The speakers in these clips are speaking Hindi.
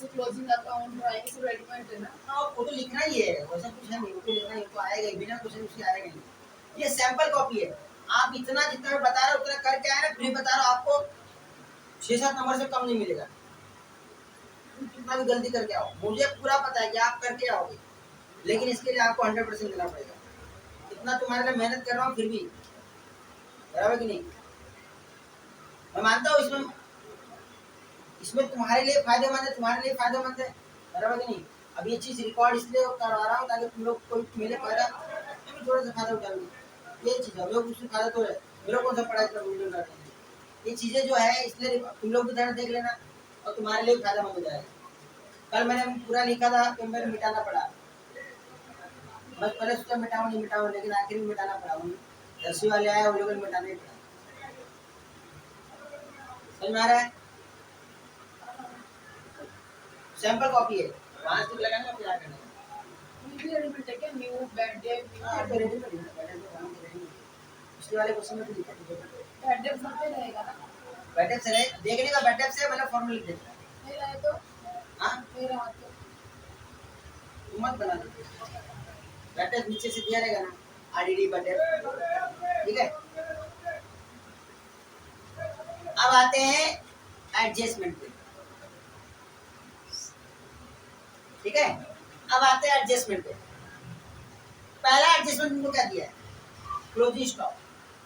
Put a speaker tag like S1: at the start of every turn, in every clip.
S1: जैसे क्लोजिंग अकाउंट और ऐसे रेडिमेड है ना।
S2: हाँ वो तो लिखना ही है, वैसा कुछ है नहीं, वो तो लिखना ही तो आएगा ही, बिना क्वेश्चन उसके आएगा नहीं। ये सैंपल कॉपी है, आप इतना जितना मैं बता रहा हूँ उतना करके आए ना, फिर बता रहा हूँ आपको 6-7 नंबर से कम नहीं मिलेगा। कितना भी गलती करके आओ, मुझे पूरा पता है कि आप करके आओगे, लेकिन इसके लिए आपको 100% देना पड़ेगा। इतना तुम्हारे लिए मेहनत कर रहा हूँ फिर भी, बराबर कि नहीं। मैं मानता हूँ इसमें इसमें तुम्हारे लिए फायदेमंद है, तुम्हारे लिए फायदेमंद है, बराबर कि नहीं। अब ये चीज़ रिकॉर्ड इसलिए करवा रहा हूँ ताकि तुम लोग कोई मिले फायदा, मैं भी थोड़ा सा फायदा उठा लूँ। ये चीज़ है, लोग उससे फायदा तो है, मेरे कौन सा पढ़ाई कर वीडियो कर रहे हैं। ये चीज़ें जो है इसलिए तुम लोग भी ध्यान देख लेना और तुम्हारे लिए फायदेमंद हो जाएगा। कल मैंने पूरा लिखा था तो मेरे मिटाना पड़ा, बस पहले उसका मिटाऊँ नहीं मिटाऊँ, लेकिन आखिर में मिटाना पड़ा। 10वीं वाले आए उन लोगों को मिटाना ही पड़ा। समझ में आ रहा है। सैंपल कॉपी है, वहाँ से लगाना फिर आगे
S1: रेडिमेड है क्या, न्यू बैड डे
S2: पिछले वाले क्वेश्चन में भी लिखा था।
S1: बैड डे सब पे रहेगा ना।
S2: बैटअप से रहे, देखने का बैटअप से मतलब फॉर्मूला लिख देता है।
S1: नहीं रहे तो
S2: हाँ
S1: नहीं रहा तो
S2: तुम मत बना दो, बैटअप नीचे से दिया रहेगा ना, आरडीडी बैटअप, ठीक है। अब आते हैं एडजस्टमेंट पे, ठीक है। अब आते हैं एडजस्टमेंट पे। पहला एडजस्टमेंट तुमको क्या दिया है, क्लोजिंग स्टॉक।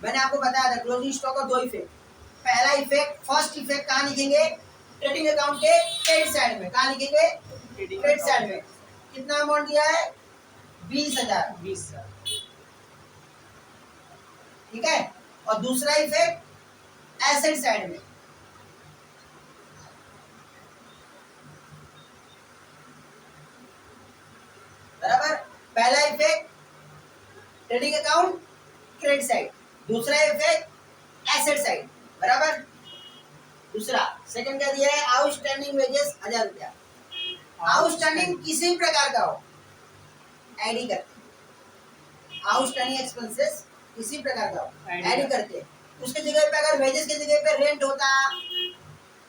S2: मैंने आपको बताया था क्लोजिंग स्टॉक का 2 इफेक्ट। पहला इफेक्ट, फर्स्ट इफेक्ट कहाँ लिखेंगे, ट्रेडिंग अकाउंट के क्रेडिट साइड में। कहाँ लिखेंगे, क्रेडिट साइड में। कितना अमाउंट दिया है, 20,000, ठीक है। और दूसरा इफेक्ट एसेट साइड में, बराबर। पहला effect trading account credit side, दूसरा इफेक्ट एसेट साइड, बराबर। दूसरा सेकंड क्या दिया है, आउटस्टैंडिंग वेजेस 1000 रुपया। आउटस्टैंडिंग किसी भी प्रकार का हो एड करते हैं, आउटस्टैंडिंग एक्सपेंसेस किसी प्रकार का हो एड करते हैं। उसके जगह पे अगर वेजेस की जगह पे रेंट होता,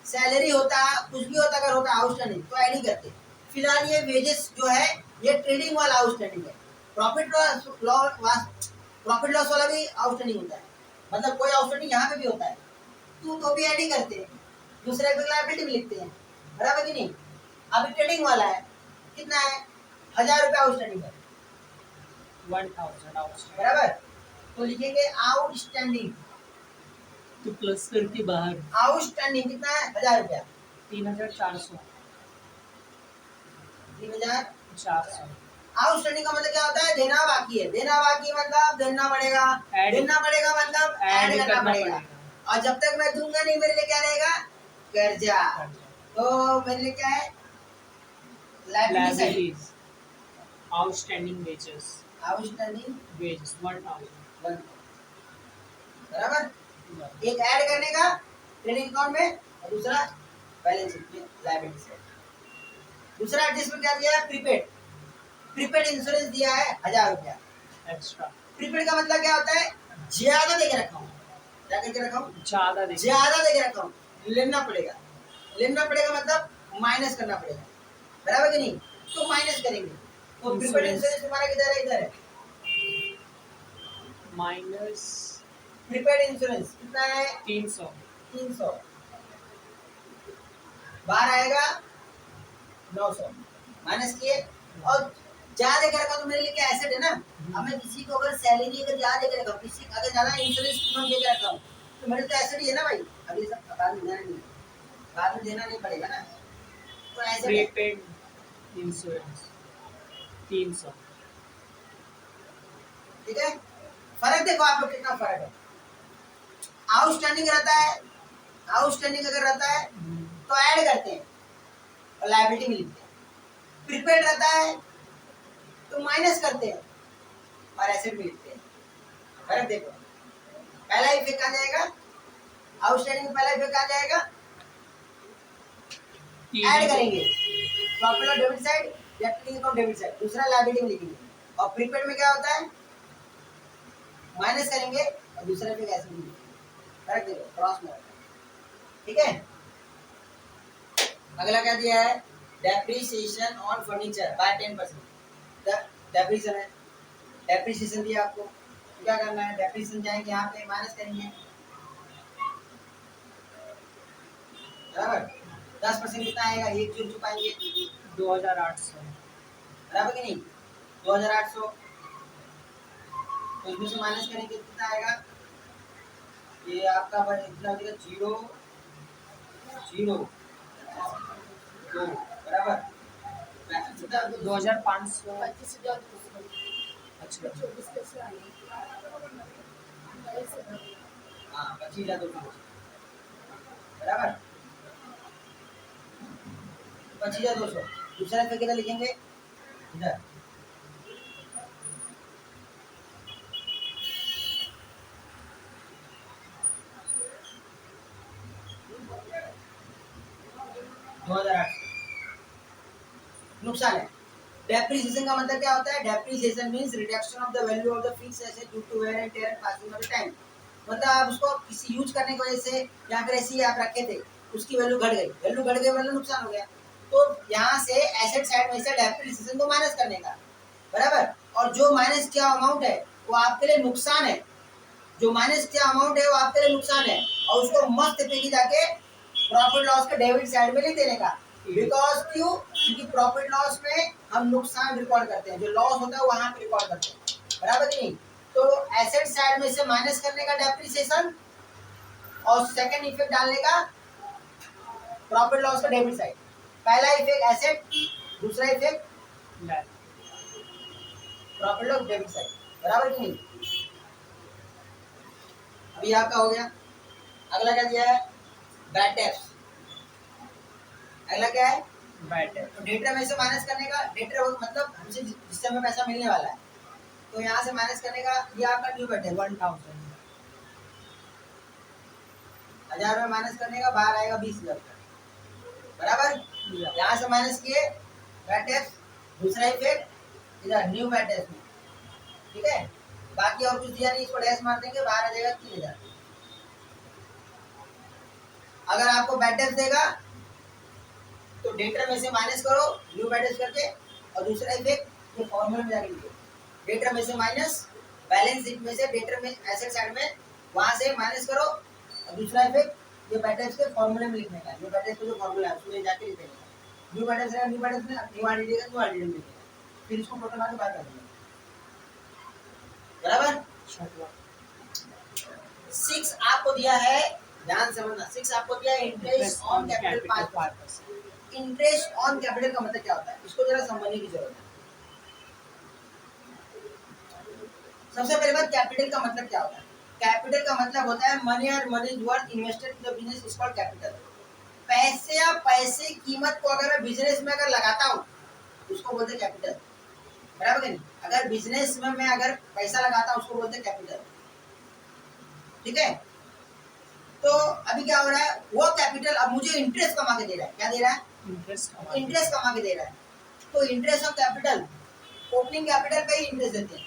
S2: सैलरी होता, कुछ भी होता, अगर होता आउटस्टैंडिंग तो एड ही करते। फिलहाल ये वेजेस जो है ये ट्रेडिंग वाला आउटस्टैंडिंग है। प्रॉफिट लॉस वाला भी आउटस्टैंडिंग होता है, मतलब कोई आउटस्टैंडिंग यहाँ पे भी होता है तो भी एड ही करते हैं, दूसरे पे लायबिलिटी भी लिखते हैं, बराबर कि नहीं। अभी ट्रेडिंग वाला है, कितना है, 1000 रुपया आउटस्टैंडिंग है,
S3: 1000 आउटस्टैंडिंग,
S2: बराबर। तो लिखेंगे आउटस्टैंडिंग,
S3: तो प्लस करके बाहर
S2: आउटस्टैंडिंग कितना है, 1000 रुपया,
S3: 3400,
S2: 3400। आउटस्टैंडिंग का मतलब क्या होता है, देना बाकी है, देना बाकी मतलब देना पड़ेगा, देना पड़ेगा मतलब ऐड करना पड़ेगा। और जब तक मैं दूंगा नहीं मेरे लिए क्या रहेगा, कर्जा। तो मेरे लिए क्या है, लायबिलिटी।
S3: आउटस्टैंडिंग वेजेस,
S2: आउटस्टैंडिंग
S3: 1000,
S2: बराबर। एक ऐड करने का ट्रेडिंग अकाउंट में और दूसरा बैलेंस शीट में लायबिलिटी साइड। दूसरा एडजस्टमेंट क्या दिया है, प्रीपेड। प्रीपेड इंश्योरेंस दिया है 1000 रुपया
S3: एक्स्ट्रा।
S2: प्रीपेड का मतलब क्या होता है, ज्यादा देके रखा हूँ, क्या करके रखा हूँ, ज्यादा देके रखा हूँ, लेना पड़ेगा। लेना पड़ेगा मतलब माइनस करना पड़ेगा, बराबर कि नहीं। तो माइनस करेंगे, तो प्रीपेड इंश्योरेंस तुम्हारा किधर है, इधर है
S3: माइनस।
S2: प्रीपेड इंश्योरेंस कितना है, 300 बाहर आएगा 900 माइनस किए। और ज्यादा देकर रखा तो मेरे लिए क्या एसेट है ना। अब मैं किसी को अगर सैलरी अगर ज्यादा देकर रखा हूँ, किसी अगर ज्यादा इंश्योरेंस प्रीमियम देकर रखा हूँ तो मेरे तो एसेट ही है ना भाई। अभी सब बाद में देना नहीं, बाद में देना नहीं पड़ेगा ना, तो एसेट है।
S3: प्रीपेड इंश्योरेंस 300,
S2: ठीक है। फर्क देखो आप लोग कितना फर्क है। आउटस्टैंडिंग रहता है, आउटस्टैंडिंग अगर रहता है तो ऐड करते हैं और लायबिलिटी में लिखते हैं। प्रीपेड रहता है तो माइनस करते हैं और एसेट में लिखते हैं। फर्क देखो, पहला इफेक्ट आ जाएगा आउटस्टैंडिंग, पहला इफेक्ट आ जाएगा ऐड करेंगे प्रॉफिट और डेबिट साइड या ट्रेडिंग अकाउंट डेबिट साइड, दूसरा लायबिलिटी में लिखेंगे। और प्रीपेड में क्या होता है, माइनस करेंगे और दूसरे पे कैसे लिखेंगे। फर्क देखो, क्रॉस में होता है, ठीक है। अगला क्या दिया है, depreciation on furniture bye 10%। Depreciation है, डेप्रिसिएशन दिया आपको, तो क्या करना है, डेप्रिसिएशन जाएंगे यहाँ पे माइनस करेंगे, बराबर। 10% कितना आएगा, एक जो चुकाएंगे
S3: 2800।
S2: बराबर कि नहीं, 2800। तो इसमें से माइनस करेंगे कितना आएगा, ये आपका इतना हो जाएगा 0 0 2 बराबर कितना
S3: 2500।
S1: 25,200।
S3: अच्छा
S1: 24 कैसे आ गई?
S2: हाँ 25,200 बराबर 25,200। दूसरा फिर कितना लिखेंगे इधर, नुकसान है। डेप्रिसिएशन का मतलब क्या होता है, depreciation means reduction of the value of the fixed asset due to wear and tear passing of the time. मतलब आप उसको किसी यूज करने की वजह से या फिर ऐसे ही आप रखे थे, उसकी वैल्यू घट गई, वैल्यू घट गई मतलब नुकसान हो गया। तो यहाँ से एसेट साइड में से डेप्रिसिएशन को माइनस करने का, बराबर। और जो माइनस किया अमाउंट है वो आपके लिए नुकसान है, जो माइनस किया अमाउंट है वो आपके लिए नुकसान है, और उसको मस्त पे जाके प्रॉफिट लॉस के डेबिट साइड में लिख देने का। बिकॉज क्यों, क्योंकि प्रॉफिट लॉस में हम नुकसान रिकॉर्ड करते हैं, जो लॉस होता है वहां पे रिकॉर्ड करते हैं, बराबर कि नहीं। तो एसेट साइड में से माइनस करने का डेप्रिसिएशन, और सेकंड इफेक्ट डालने का प्रॉफिट लॉस का डेबिट साइड। पहला इफेक्ट एसेट, दूसरा effect profit loss debit side, बराबर कि नहीं। अभी आपका हो गया। अगला क्या दिया है, बैड डेब्ट्स। अगला क्या है,
S3: बैड है।
S2: तो डेटर में से माइनस करने का, डेटर मतलब हमसे जिससे हमें पैसा मिलने वाला है, तो यहाँ से माइनस करने का, ये आपका न्यू बैड है
S3: 1000।
S2: 1000 में माइनस करने का, बाहर आएगा 20,000, बराबर। यहाँ से माइनस किए बैड डेब्ट्स, दूसरा इफेक्ट इधर न्यू बैड डेब्ट्स में, ठीक है। बाकी और कुछ दिया नहीं, इसको डैश मार देंगे, बाहर आ जाएगा 3,000। अगर आपको बैड डेब्ट्स देगा तो डेटर में से माइनस करो न्यू बैड डेब्ट्स करके, और दूसरा इफेक्ट ये फॉर्मूले में जाके लिखो, डेटर में से माइनस बैलेंस शीट में से, डेटर में एसेट साइड में वहां से माइनस करो, और दूसरा इफेक्ट ये बैड डेब्ट्स के फॉर्मूले में लिखने का, न्यू बैड डेब्ट्स का जो फॉर्मूला है उसमें जाके लिख देने का। न्यू बैड डेब्ट्स है, न्यू बैड डेब्ट्स में न्यू आरडीडी का न्यू आरडीडी में लिखेगा, फिर इसको टोटल मार के बाहर कर देंगे, बराबर। 6 आपको दिया है, ध्यान से समझना, 6 आपको दिया है interest on capital 5%। Interest on capital का मतलब क्या होता है, इसको जरा समझने की जरूरत है। सबसे पहले बात, कैपिटल का मतलब क्या होता है। कैपिटल का मतलब होता है मनी और money is worth invested in the business is called capital. पैसे या पैसे कीमत को अगर मैं बिजनेस में अगर लगाता हूँ उसको बोलते हैं कैपिटल, बराबर कि नहीं। अगर बिजनेस में मैं अगर पैसा लगाता हूँ उसको बोलते हैं कैपिटल, ठीक है। तो अभी क्या हो रहा है, वो कैपिटल अब मुझे इंटरेस्ट कमा के दे रहा है, क्या दे रहा है, इंटरेस्ट कमा के दे रहा है। तो interest of capital, opening capital पे ही इंटरेस्ट देते हैं,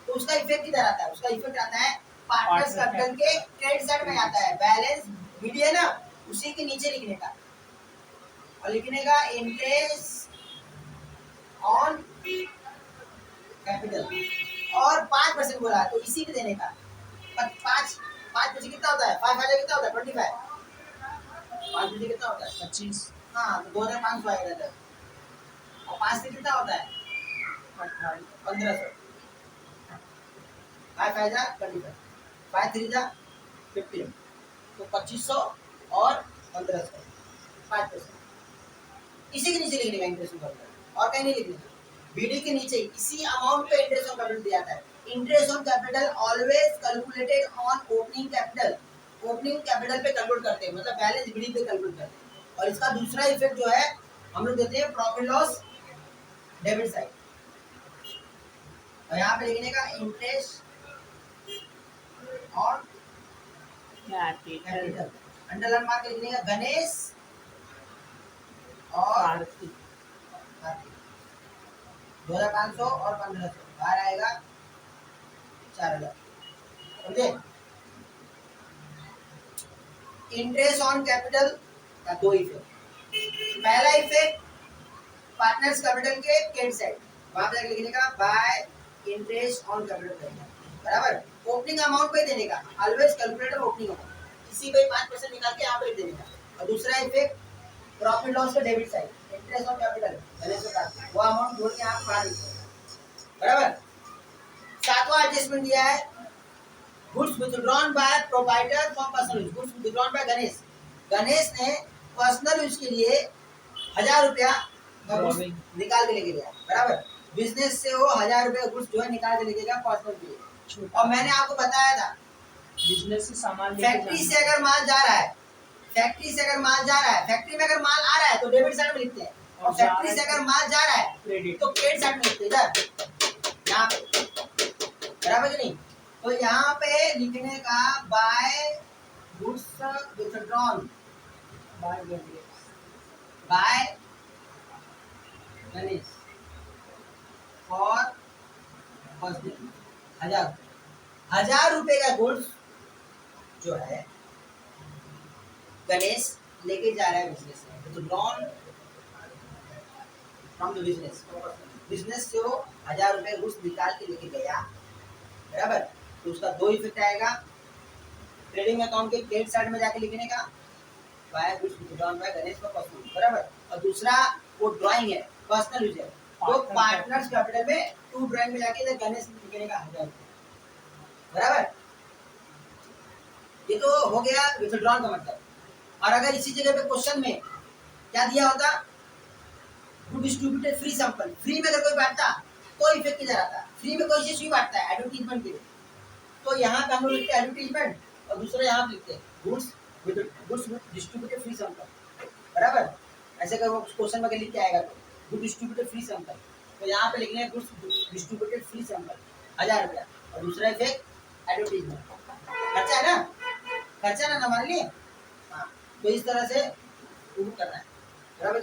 S2: तो उसका इफेक्ट किधर आता है, उसका इफेक्ट आता है पार्टनर्स कैपिटल के क्रेडिट साइड में आता है। बैलेंस बीडी है ना, उसी के नीचे लिखने का, और लिखने का इंटरेस्ट ऑन कैपिटल, और 5% बोला है तो इसी पे देने का। 5% कितना होता है, 5 कितना होता है 25, 5% कितना होता है
S3: 25।
S2: हाँ, तो 2,500 आएगा इधर, और 5 से कितना होता है 1,500। 5 25, 5 3 15, तो 2,500 और 1,500, 5%। इसी के नीचे लिखने का इंटरेस्ट ऑन कैपिटल, और कहीं नहीं लिखने का। बीडी के नीचे इसी अमाउंट पे इंटरेस्ट ऑन कैपिटल दिया जाता है। Interest on capital always calculated on opening capital, opening capital पे कैलकुलेट करते हैं, मतलब बैलेंस बीडी पे कैलकुलेट करते हैं। और इसका दूसरा इफेक्ट जो है हम लोग देते हैं प्रॉफिट लॉस डेबिट साइड, और यहाँ पे लिखने का interest on capital, underline mark लिखने का गणेश और 2,500 और 1,500, बाहर आएगा 4,000, समझे। इंटरेस्ट ऑन कैपिटल का दो इफेक्ट, पहला इफेक्ट पार्टनर्स कैपिटल के क्रेडिट साइड, वहां पे लिखने का बाय इंटरेस्ट ऑन कैपिटल, बराबर। ओपनिंग अमाउंट पे देने का, ऑलवेज कैलकुलेटर ओपनिंग अमाउंट, किसी पे 5% निकाल के यहाँ पे लिख देने का। और दूसरा इफेक्ट प्रॉफिट लॉस का debit side, interest on capital वो अमाउंट जोड़ के यहाँ पे बाहर लिख देना, बराबर। सातवां एडजस्टमेंट दिया है, goods withdrawn bye provider for personal use, goods withdrawn by Ganesh, Ganesh ने पर्सनल यूज के लिए 1000 रुपया का गुड्स निकाल के लेके गया, बराबर। बिजनेस से वो 1000 रुपया गुड्स जो है निकाल के लेके गया पर्सनल के लिए। और मैंने आपको बताया था
S3: बिजनेस से सामान
S2: फैक्ट्री से अगर माल जा रहा है, फैक्ट्री से अगर माल जा रहा है, फैक्ट्री में अगर माल आ रहा है तो डेबिट साइड में लिखते हैं, और फैक्ट्री से अगर माल जा रहा है
S3: क्रेडिट
S2: तो क्रेडिट साइड में लिखते हैं, इधर यहाँ पे, बराबर कि नहीं। तो यहाँ पे लिखने का by goods withdrawn by Ganesh for personal 1000 रुपए का गुड्स जो है गणेश लेके जा रहा है बिजनेस में, withdrawn from the business, business से वो 1000 रुपए गुड्स निकाल के लेके गया, बराबर। तो उसका दो इफेक्ट आएगा, ट्रेडिंग अकाउंट के क्रेडिट साइड में जाके लिखने का by goods withdrawn by Ganesh for personal, बराबर। और दूसरा वो ड्राइंग है, पर्सनल यूज है, तो पार्टनर्स कैपिटल में टू ड्राइंग में जाके इधर गणेश लिखने का 1000 रुपए, बराबर। ये तो हो गया विथड्रॉन का मतलब। और अगर इसी जगह पे क्वेश्चन में क्या दिया होता, good distributed free sample, free में अगर कोई बांटता तो इफेक्ट किधर आता, फ्री में कोई चीज भी बांटता है एडवर्टीजमेंट के लिए, तो यहाँ पे हम लोग लिखते हैं एडवर्टीजमेंट, और दूसरा यहाँ पे लिखते हैं गुड्स डिस्ट्रीब्यूटेड फ्री सैंपल, बराबर। ऐसे अगर वो क्वेश्चन में लिख के आएगा तो गुड डिस्ट्रीब्यूटेड फ्री सैंपल, तो यहाँ पे लिखने गुड्स डिस्ट्रीब्यूटेड फ्री सैंपल 1000 रुपया, और दूसरा इफेक्ट एडवर्टीजमेंट, खर्चा है ना, खर्चा ना हमारे लिए, हाँ। तो इस तरह से करना है, बराबर।